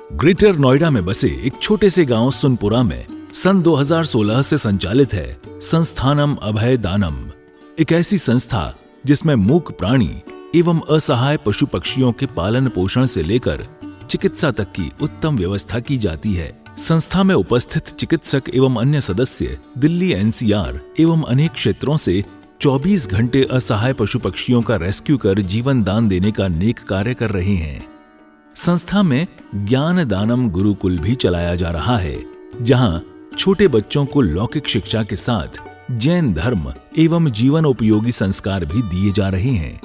Greater Noida में बसे एक छोटे से गांव सुनपुरा में सन 2016 से संचालित है संस्थानम अभय दानम, एक ऐसी संस्था जिसमें मूक प्राणी एवं असहाय पशु पक्षियों के पालन पोषण से लेकर चिकित्सा तक की उत्तम व्यवस्था की जाती है। संस्था में उपस्थित चिकित्सक एवं अन्य सदस्य दिल्ली एनसीआर एवं अनेक क्षेत्रों से 24 घंटे असहाय पशु पक्षियों का रेस्क्यू कर जीवन दान देने का नेक कार्य कर रहे हैं। संस्था में ज्ञान दानम गुरुकुल भी चलाया जा रहा है, जहां छोटे बच्चों को लौकिक शिक्षा के साथ जैन धर्म एवं जीवन उपयोगी संस्कार भी दिए जा रहे हैं।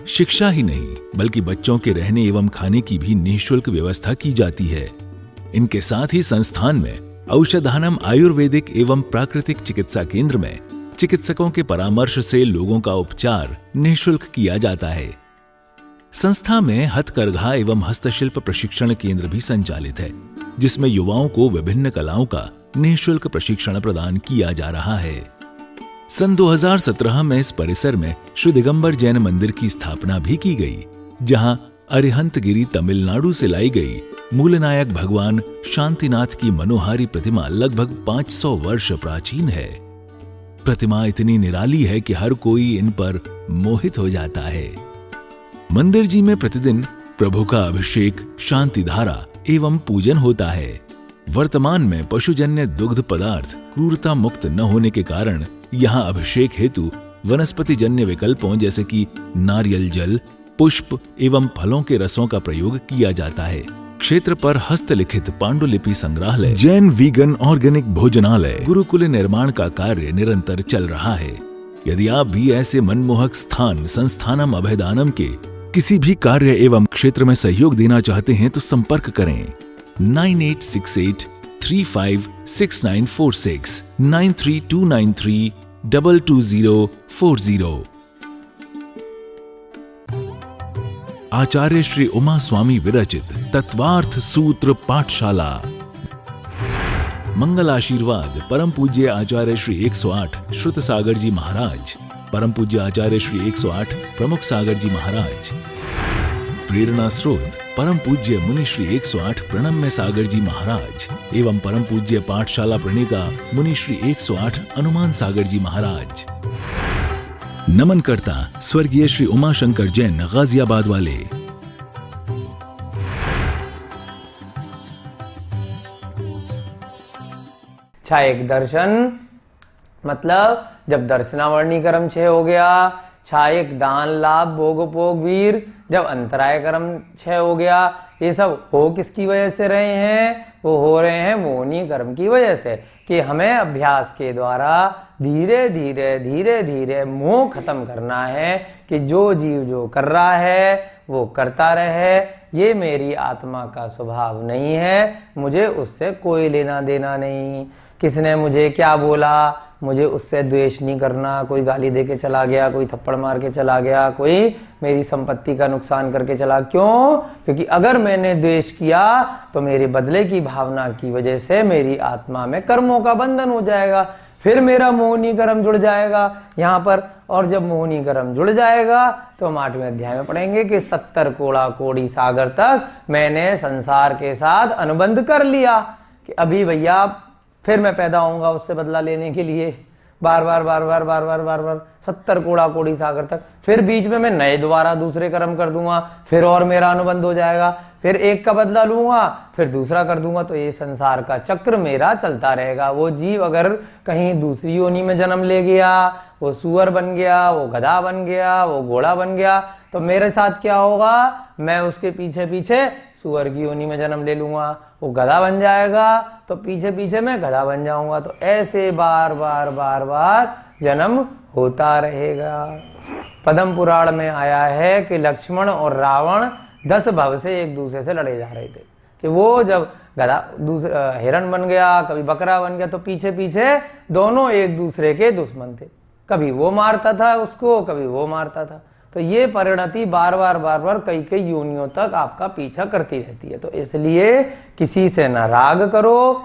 शिक्षा ही नहीं बल्कि बच्चों के रहने एवं खाने की भी निःशुल्क व्यवस्था की जाती है। इनके साथ ही संस्थान में औषधानम आयुर्वेदिक एवं प्राकृतिक चिकित्सा केंद्र में चिकित्सकों के परामर्श से लोगों का उपचार निःशुल्क किया जाता है। संस्था में हथकरघा एवं हस्तशिल्प प्रशिक्षण केंद्र भी संचालित है, जिसमें युवाओं को विभिन्न कलाओं का निःशुल्क प्रशिक्षण प्रदान किया जा रहा है। सन 2017 में इस परिसर में श्री दिगंबर जैन मंदिर की स्थापना भी की गई, जहां अरिहंतगिरी तमिलनाडु से लाई गई मूलनायक भगवान शांतिनाथ की मनोहारी प्रतिमा लगभग 500 वर्ष प्राचीन है। प्रतिमा इतनी निराली है कि हर कोई इन पर मोहित हो जाता है। मंदिर जी में प्रतिदिन प्रभु का अभिषेक, शांति धारा एवं पूजन होता है। वर्तमान में पशुजन्य दुग्ध पदार्थ क्रूरता मुक्त न होने के कारण यहाँ अभिषेक हेतु वनस्पति जन्य विकल्पों जैसे कि नारियल जल, पुष्प एवं फलों के रसों का प्रयोग किया जाता है। क्षेत्र पर हस्तलिखित पांडुलिपि संग्रहालय, जैन वीगन ऑर्गेनिक भोजनालय, गुरुकुल निर्माण का कार्य निरंतर चल रहा है। यदि आप भी ऐसे मनमोहक स्थान संस्थानम अभयदानम के किसी भी कार्य एवं क्षेत्र में सहयोग देना चाहते हैं तो संपर्क करें 9868356946 9329322040। आचार्य श्री उमा स्वामी विरचित तत्वार्थ सूत्र पाठशाला। मंगल आशीर्वाद परम पूज्य आचार्य श्री 108 श्रुत सागर जी महाराज, परम पूज्य आचार्य श्री 108 प्रमुख सागर जी महाराज। प्रेरणा स्रोत परम पूज्य मुनि श्री 108 प्रणम्य सागर जी महाराज एवं परम पूज्य पाठशाला प्रणेता मुनि श्री 108 हनुमान सागर जी महाराज। नमन करता स्वर्गीय श्री उमाशंकर जैन गाजियाबाद वाले। छायक दर्शन मतलब जब दर्शनावरणी कर्म 6 हो गया, छायक दान लाभ भोग भोग वीर, जब अंतराय कर्म 6 हो गया। ये सब हो किसकी वजह से रहे हैं? वो हो रहे हैं मोहनी कर्म की वजह से, कि हमें अभ्यास के द्वारा धीरे धीरे धीरे धीरे मोह खत्म करना है कि जो जीव जो कर रहा है वो करता रहे। ये मेरी आत्मा का स्वभाव नहीं है, मुझे उससे कोई लेना देना नहीं। किसने मुझे क्या बोला, मुझे उससे द्वेष नहीं करना। कोई गाली दे के चला गया, कोई थप्पड़ मार के चला गया, कोई मेरी संपत्ति का नुकसान करके चला, क्यों? क्योंकि अगर मैंने द्वेष किया तो मेरे बदले की भावना की वजह से मेरी आत्मा में कर्मों का बंधन हो जाएगा, फिर मेरा मोहनी कर्म जुड़ जाएगा यहाँ पर। और जब मोहनी कर्म जुड़ जाएगा तो हम 8वें अध्याय में पढ़ेंगे कि 70 कोड़ा कोड़ी सागर तक मैंने संसार के साथ अनुबंध कर लिया कि अभी भैया फिर मैं पैदा होऊंगा उससे बदला लेने के लिए, बार बार 70 कोड़ा कोड़ी सागर तक। फिर बीच में मैं नए दोबारा दूसरे कर्म कर दूंगा, फिर और मेरा अनुबंध हो जाएगा, फिर एक का बदला लूंगा, फिर दूसरा कर दूंगा। तो ये संसार का चक्र मेरा चलता रहेगा। वो जीव अगर कहीं दूसरी योनि में जन्म ले गया, वो सुअर बन गया, वो गधा बन गया, वो घोड़ा बन गया, तो मेरे साथ क्या होगा? मैं उसके पीछे पीछे सुअर की योनि में जन्म ले लूंगा। वो गधा बन जाएगा तो पीछे पीछे मैं गधा बन जाऊंगा। तो ऐसे बार बार बार बार जन्म होता रहेगा। पद्म पुराण में आया है कि लक्ष्मण और रावण 10 भव से एक दूसरे से लड़े जा रहे थे, कि वो जब गधा दूसरा हिरण बन गया, कभी बकरा बन गया, तो पीछे पीछे दोनों एक दूसरे के दुश्मन थे। कभी वो मारता था उसको, कभी वो मारता था। तो ये परिणति बार बार कई कई योनियों तक आपका पीछा करती रहती है। तो इसलिए किसी से ना राग करो,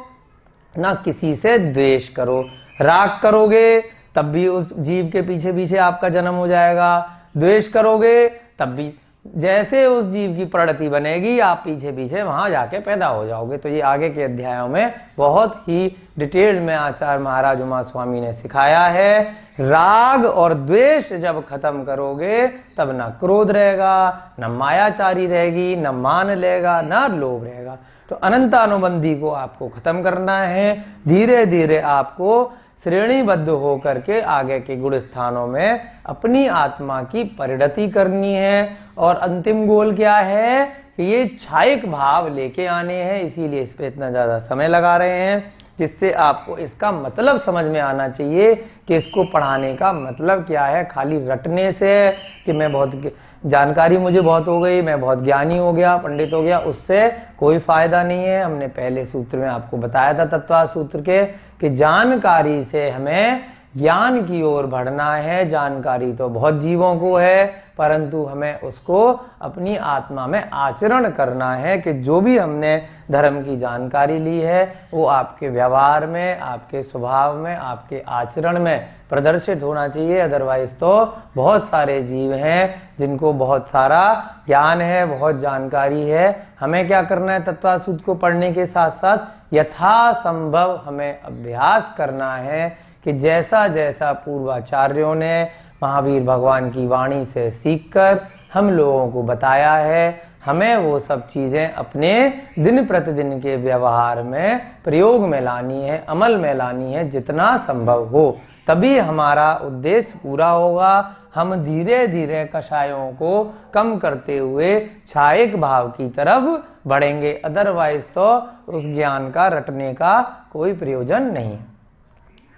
ना किसी से द्वेष करो। राग करोगे तब भी उस जीव के पीछे पीछे आपका जन्म हो जाएगा, द्वेष करोगे तब भी जैसे उस जीव की प्रवृत्ति बनेगी आप पीछे पीछे वहां जाके पैदा हो जाओगे। तो ये आगे के अध्यायों में बहुत ही डिटेल में आचार्य महाराज उमा स्वामी ने सिखाया है। राग और द्वेष जब खत्म करोगे तब ना क्रोध रहेगा, न मायाचारी रहेगी, न मान लेगा, न लोभ रहेगा। तो अनंतानुबंधी को आपको खत्म करना है। धीरे धीरे आपको श्रेणीबद्ध होकर के आगे के गुण स्थानों में अपनी आत्मा की परिणति करनी है। और अंतिम गोल क्या है कि ये छायक भाव लेके आने हैं, इसीलिए इस पे इतना ज्यादा समय लगा रहे हैं, जिससे आपको इसका मतलब समझ में आना चाहिए कि इसको पढ़ाने का मतलब क्या है। खाली रटने से कि मैं बहुत जानकारी मुझे बहुत हो गई, मैं बहुत ज्ञानी हो गया, पंडित हो गया, उससे कोई फायदा नहीं है। हमने पहले सूत्र में आपको बताया था तत्वा सूत्र के कि जानकारी से हमें ज्ञान की ओर बढ़ना है। जानकारी तो बहुत जीवों को है, परंतु हमें उसको अपनी आत्मा में आचरण करना है कि जो भी हमने धर्म की जानकारी ली है वो आपके व्यवहार में, आपके स्वभाव में, आपके आचरण में प्रदर्शित होना चाहिए। अदरवाइज तो बहुत सारे जीव हैं जिनको बहुत सारा ज्ञान है, बहुत जानकारी है। हमें क्या करना है, तत्वा सूत्र को पढ़ने के साथ साथ यथासंभव हमें अभ्यास करना है कि जैसा जैसा पूर्वाचार्यों ने महावीर भगवान की वाणी से सीखकर हम लोगों को बताया है, हमें वो सब चीजें अपने दिन प्रतिदिन के व्यवहार में प्रयोग में लानी है, अमल में लानी है जितना संभव हो। तभी हमारा उद्देश्य पूरा होगा। हम धीरे धीरे कषायों को कम करते हुए छायक भाव की तरफ बढ़ेंगे। अदरवाइज तो उस ज्ञान का रटने का कोई प्रयोजन नहीं है।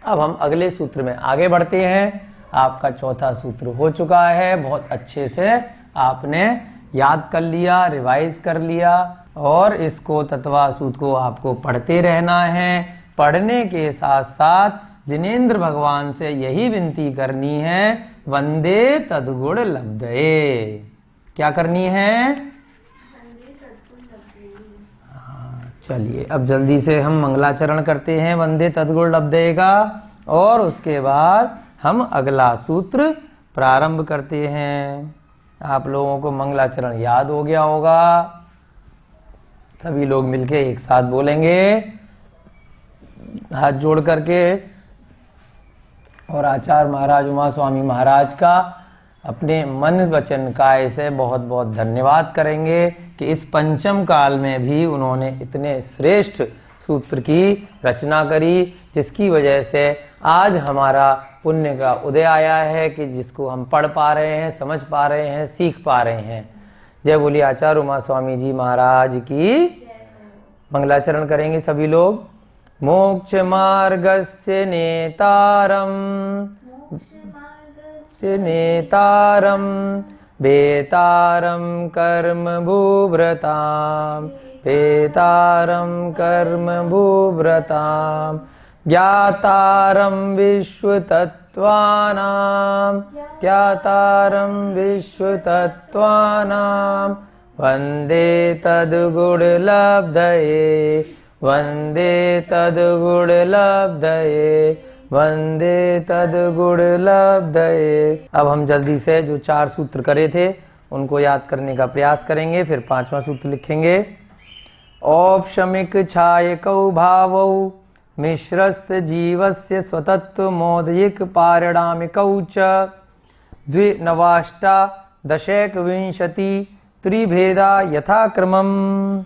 अब हम अगले सूत्र में आगे बढ़ते हैं। आपका चौथा सूत्र हो चुका है, बहुत अच्छे से आपने याद कर लिया, रिवाइज कर लिया, और इसको तत्वा सूत्र को आपको पढ़ते रहना है। पढ़ने के साथ साथ जिनेंद्र भगवान से यही विनती करनी है, वंदे तद्गुण लब्धये। क्या करनी है? चलिए अब जल्दी से हम मंगलाचरण करते हैं वंदे तद्गुण लब्धये का, और उसके बाद हम अगला सूत्र प्रारंभ करते हैं। आप लोगों को मंगलाचरण याद हो गया होगा। सभी लोग मिलके एक साथ बोलेंगे हाथ जोड़ करके, और आचार्य महाराज उमा स्वामी महाराज का अपने मन वचन काय से बहुत बहुत धन्यवाद करेंगे कि इस पंचम काल में भी उन्होंने इतने श्रेष्ठ सूत्र की रचना करी, जिसकी वजह से आज हमारा पुण्य का उदय आया है कि जिसको हम पढ़ पा रहे हैं, समझ पा रहे हैं, सीख पा रहे हैं। जय बोलिए आचार्य उमा स्वामी जी महाराज की। मंगलाचरण करेंगे सभी लोग। मोक्ष मार्गस्य नेतारम बेतारम कर्म भूव्रताम, बेतारम कर्म भूव्रताम, ज्ञातारम विश्वतत्त्वानां, ज्ञातारम विश्वतत्त्वानां, वंदे तद्गुणलब्धये, वंदे तद्गुणलब्धये, वंदे तद्गुणलब्धये। अब हम जल्दी से जो 4 सूत्र करे थे उनको याद करने का प्रयास करेंगे, फिर 5वां सूत्र लिखेंगे। औपशमिक छायकौ भावौ मिश्रस्य जीवस्य स्वतत्व मोदयिक पारिणामिकौ च द्विनवाष्टादशैकविंशति त्रिभेदा यथाक्रमम्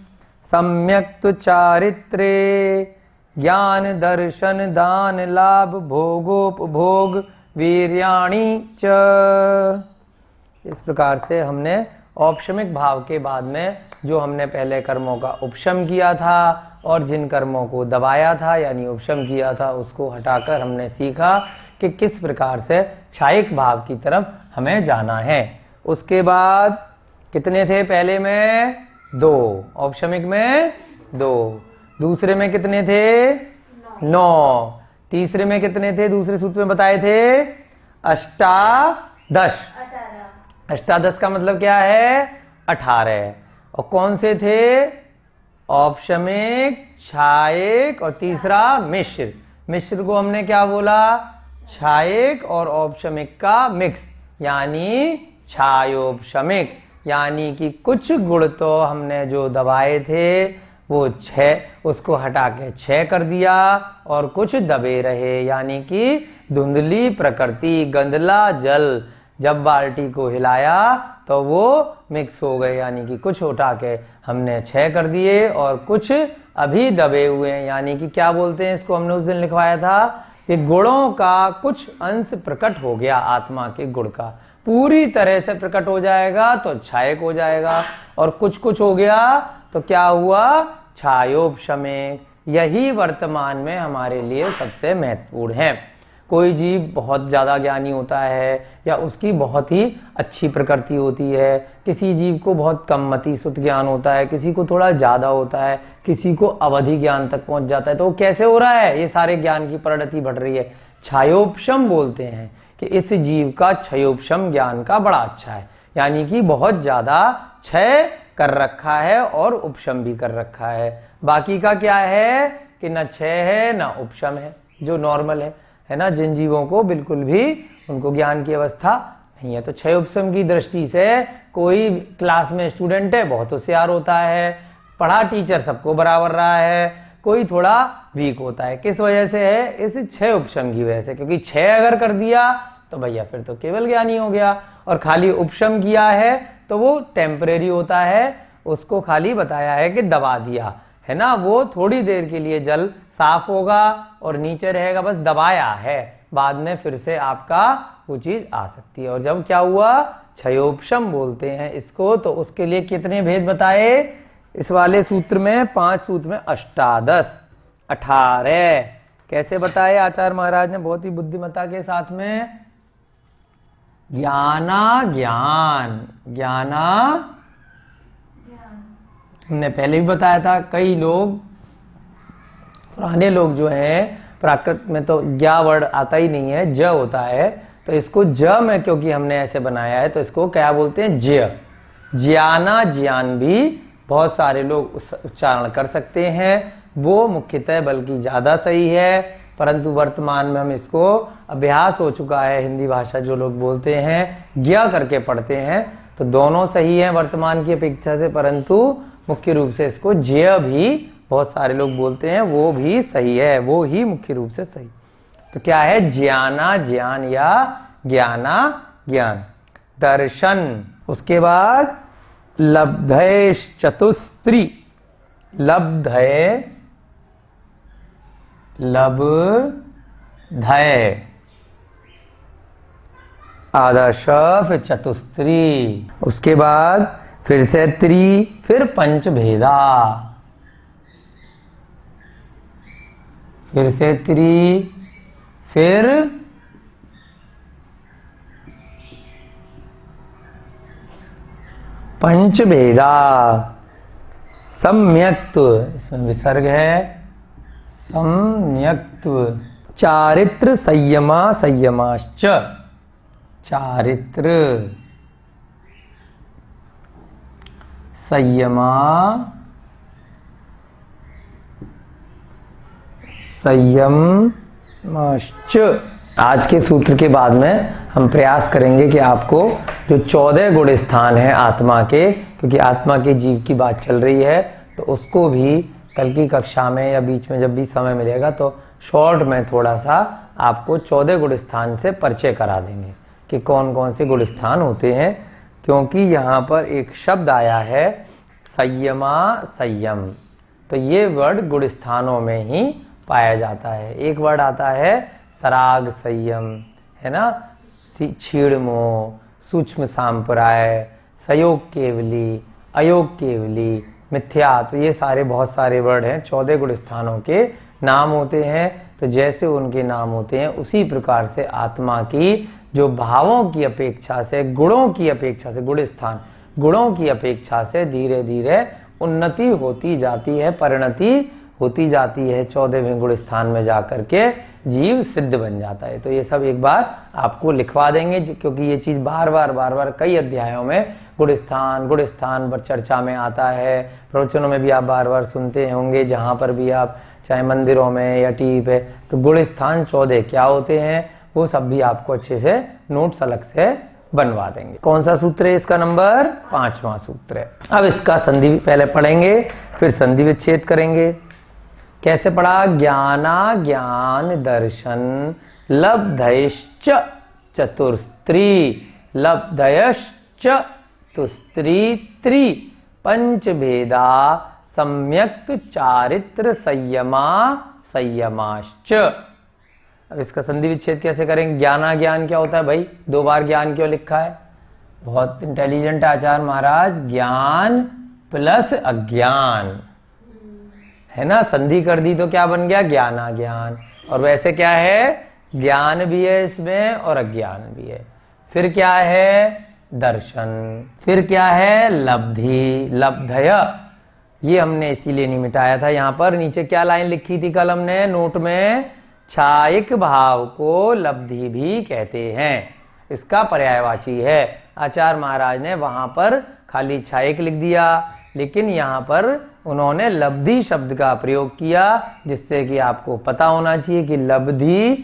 सम्यक् चारित्रे ज्ञान दर्शन दान लाभ भोगोपभोग वीर्याणि च। इस प्रकार से हमने औपशमिक भाव के बाद में जो हमने पहले कर्मों का उपशम किया था और जिन कर्मों को दबाया था यानी उपशम किया था उसको हटाकर हमने सीखा कि किस प्रकार से छायक भाव की तरफ हमें जाना है। उसके बाद कितने थे? पहले में 2, औपशमिक में 2, दूसरे में कितने थे? 9, तीसरे में कितने थे? दूसरे सूत्र में बताए थे अष्टादश। अष्टादश का मतलब क्या है? 18। और कौन से थे? औपशमिक, छायक और तीसरा मिश्र। मिश्र को हमने क्या बोला? छायक और औपशमिक का मिक्स यानी छायोपशमिक। यानी कि कुछ गुण तो हमने जो दबाए थे वो 6, उसको हटा के 6 कर दिया, और कुछ दबे रहे, यानी कि धुंधली प्रकृति, गंदला जल, जब बाल्टी को हिलाया तो वो मिक्स हो गए, यानी कि कुछ उठा के हमने 6 कर दिए और कुछ अभी दबे हुए हैं, यानी कि क्या बोलते हैं इसको, हमने उस दिन लिखवाया था कि गुणों का कुछ अंश प्रकट हो गया, आत्मा के गुण का पूरी तरह से प्रकट हो जाएगा तो छायक हो जाएगा, और कुछ कुछ हो गया तो क्या हुआ, छायोपशमे। यही वर्तमान में हमारे लिए सबसे महत्वपूर्ण है। कोई जीव बहुत ज़्यादा ज्ञानी होता है या उसकी बहुत ही अच्छी प्रकृति होती है, किसी जीव को बहुत कम मति सुत ज्ञान होता है, किसी को थोड़ा ज़्यादा होता है, किसी को अवधि ज्ञान तक पहुंच जाता है, तो वो कैसे हो रहा है, ये सारे ज्ञान की परिणति बढ़ रही है। छायोपशम बोलते हैं कि इस जीव का क्षयोपशम ज्ञान का बड़ा अच्छा है, यानी कि बहुत ज़्यादा क्षय कर रखा है और उपशम भी कर रखा है। बाकी का क्या है कि न क्षय है न उपशम है, जो नॉर्मल है ना, जिन जीवों को बिल्कुल भी उनको ज्ञान की अवस्था नहीं है। तो क्षय उपशम की दृष्टि से कोई क्लास में स्टूडेंट है बहुत होशियार होता है, पढ़ा टीचर सबको बराबर रहा है, कोई थोड़ा वीक होता है, किस वजह से है, इस क्षय उपशम की वजह से, क्योंकि क्षय अगर कर दिया तो भैया फिर तो केवल ज्ञानी हो गया, और खाली उपशम किया है तो वो टेम्परेरी होता है, उसको खाली बताया है कि दबा दिया है ना, वो थोड़ी देर के लिए जल साफ होगा और नीचे रहेगा, बस दबाया है, बाद में फिर से आपका वो चीज आ सकती है। और जब क्या हुआ, क्षयोपशम बोलते हैं इसको, तो उसके लिए कितने भेद बताए इस वाले सूत्र में, 5 सूत्र में अष्टादश 18 कैसे बताए आचार्य महाराज ने बहुत ही बुद्धिमत्ता के साथ में। ज्ञाना ज्ञान, ज्ञाना हमने पहले भी बताया था, कई लोग पुराने लोग जो हैं प्राकृत में तो ज्ञा वर्ड आता ही नहीं है, ज होता है, तो इसको ज में क्योंकि हमने ऐसे बनाया है तो इसको क्या बोलते हैं, ज्य। ज्ञाना ज्ञान भी बहुत सारे लोग उच्चारण कर सकते हैं, वो मुख्यतः बल्कि ज़्यादा सही है, परंतु वर्तमान में हम इसको अभ्यास हो चुका है, हिंदी भाषा जो लोग बोलते हैं ज्ञा करके पढ़ते हैं, तो दोनों सही है वर्तमान की अपेक्षा से, परंतु मुख्य रूप से इसको ज्य भी बहुत सारे लोग बोलते हैं, वो भी सही है, वो ही मुख्य रूप से सही। तो क्या है, ज्ञाना ज्ञान या ज्ञाना ज्ञान। दर्शन, उसके बाद लब्धेश चतुस्त्री, लब्धय लब्धय आधा श फिर चतुस्त्री, उसके बाद फिर से त्रि, फिर पंचभेदा, फिर से त्रि, फिर पंचभेदा, सम्यक्त्व, इसमें विसर्ग है, सम्यक्त्व, चारित्र संयमा संयमाश्च, चारित्र संयमा संयमाश्च। आज के सूत्र के बाद में हम प्रयास करेंगे कि आपको जो 14 गुण स्थान है आत्मा के, क्योंकि आत्मा के जीव की बात चल रही है, तो उसको भी कल की कक्षा में या बीच में जब भी समय मिलेगा तो शॉर्ट में थोड़ा सा आपको 14 गुण स्थान से परिचय करा देंगे कि कौन कौन से गुण स्थान होते हैं, क्योंकि यहाँ पर एक शब्द आया है संयमा संयम, तो ये वर्ड गुण स्थानों में ही पाया जाता है। एक वर्ड आता है सराग संयम, है ना, क्षीणमो, सूक्ष्म सांप्राय, सयोग केवली, अयोग केवली, मिथ्या, तो ये सारे बहुत सारे वर्ड हैं, 14 गुण स्थानों के नाम होते हैं। तो जैसे उनके नाम होते हैं उसी प्रकार से आत्मा की जो भावों की अपेक्षा से, गुणों की अपेक्षा से, गुण स्थान गुणों की अपेक्षा से धीरे धीरे उन्नति होती जाती है, परिणति होती जाती है, 14वें गुण स्थान में जाकर के जीव सिद्ध बन जाता है। तो ये सब एक बार आपको लिखवा देंगे, क्योंकि ये चीज़ बार बार कई अध्यायों में गुण स्थान पर चर्चा में आता है, प्रवचनों में भी आप बार बार सुनते होंगे, जहाँ पर भी आप चाहे मंदिरों में या टीवी पे, तो गुण स्थान 14 क्या होते हैं वो सब भी आपको अच्छे से नोट्स अलग से बनवा देंगे। कौन सा सूत्र है इसका? नंबर 5वां सूत्र है। अब इसका संधि पहले पढ़ेंगे, फिर संधि विच्छेद करेंगे। कैसे पढ़ा? ज्ञाना ज्ञान दर्शन लब्धयश्च चतुस्त्री लब्धयश्च तुस्त्री त्रि पंचभेदा सम्यक चारित्र संयमा संयमाश्च। अब इसका संधि विच्छेद कैसे करेंगे? ज्ञाना ज्ञान क्या होता है भाई? 2 बार ज्ञान क्यों लिखा है? बहुत इंटेलिजेंट आचार्य महाराज। ज्ञान प्लस अज्ञान है ना, संधि कर दी तो क्या बन गया? ज्ञाना ज्ञान। और वैसे क्या है? ज्ञान भी है इसमें और अज्ञान भी है। फिर क्या है? दर्शन। फिर क्या है? लब्धि लब्धय। ये हमने इसीलिए नहीं मिटाया था। यहां पर नीचे क्या लाइन लिखी थी कल हमने नोट में? छायिक भाव को लब्धि भी कहते हैं, इसका पर्यायवाची है। आचार्य महाराज ने वहां पर खाली छायिक लिख दिया, लेकिन यहाँ पर उन्होंने लब्धि शब्द का प्रयोग किया, जिससे कि आपको पता होना चाहिए कि लब्धि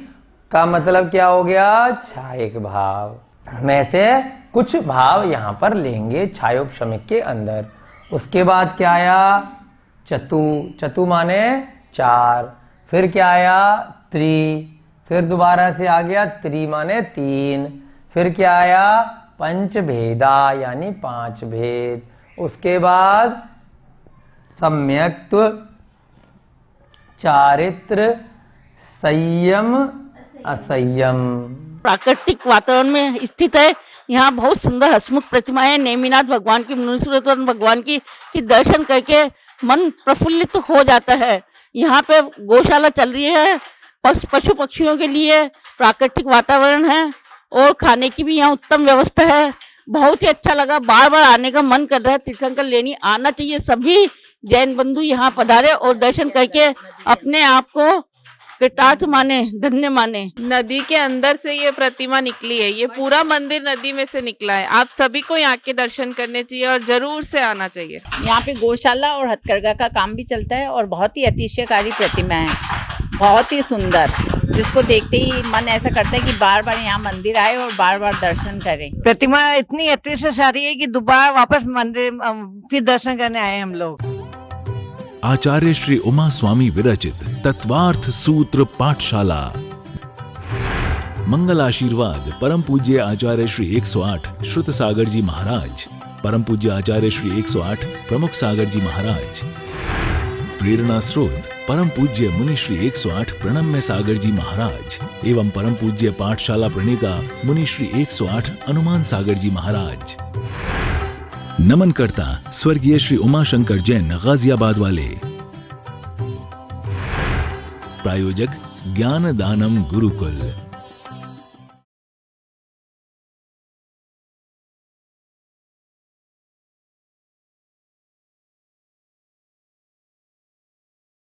का मतलब क्या हो गया? छायिक भाव में से कुछ भाव यहाँ पर लेंगे छायोपशमिक के अंदर। उसके बाद क्या आया? चतु। चतु माने 4। फिर क्या आया? त्रि। फिर दोबारा से आ गया त्रि माने 3। फिर क्या आया? पंचभेदा यानी 5 भेद। उसके बाद सम्यक्त्व, चारित्र, संयम, असंयम। प्राकृतिक वातावरण में स्थित है। यहाँ बहुत सुंदर हसमुख प्रतिमाएं, नेमिनाथ भगवान की, मुनीश्वरत्व भगवान की दर्शन करके मन प्रफुल्लित हो जाता है। यहाँ पे गौशाला चल रही है, पशु पक्षियों के लिए प्राकृतिक वातावरण है और खाने की भी यहाँ उत्तम व्यवस्था है। बहुत ही अच्छा लगा, बार बार आने का मन कर रहा है। तीर्थंकर लेनी आना चाहिए। सभी जैन बंधु यहाँ पधारे और दर्शन करके अपने आप को कृतार्थ माने, धन्य माने। नदी के अंदर से ये प्रतिमा निकली है, ये पूरा मंदिर नदी में से निकला है। आप सभी को यहाँ के दर्शन करने चाहिए और जरूर से आना चाहिए। यहाँ पे गौशाला और हथकरघा का काम भी चलता है और बहुत ही अतिशयकारी प्रतिमा है, बहुत ही सुंदर, जिसको देखते ही मन ऐसा करता है कि बार बार यहाँ मंदिर आए और बार बार दर्शन करें। प्रतिमा इतनी अतिशयकारी है कि दोबारा वापस मंदिर फिर दर्शन करने आए हम लोग। आचार्य श्री उमा स्वामी विरचित तत्वार्थ सूत्र पाठशाला। मंगल आशीर्वाद परम पूज्य आचार्य श्री 108 श्रुत सागर जी महाराज, परम पूज्य आचार्य श्री 108 प्रमुख सागर जी महाराज। प्रेरणा स्रोत परम पूज्य मुनि श्री 108 प्रणम्य सागर जी महाराज एवं परम पूज्य पाठशाला प्रणीता मुनि श्री 108 अनुमान सागर जी महाराज। नमन करता स्वर्गीय श्री उमाशंकर जैन गाजियाबाद वाले। प्रायोजक ज्ञान दानम गुरुकुल।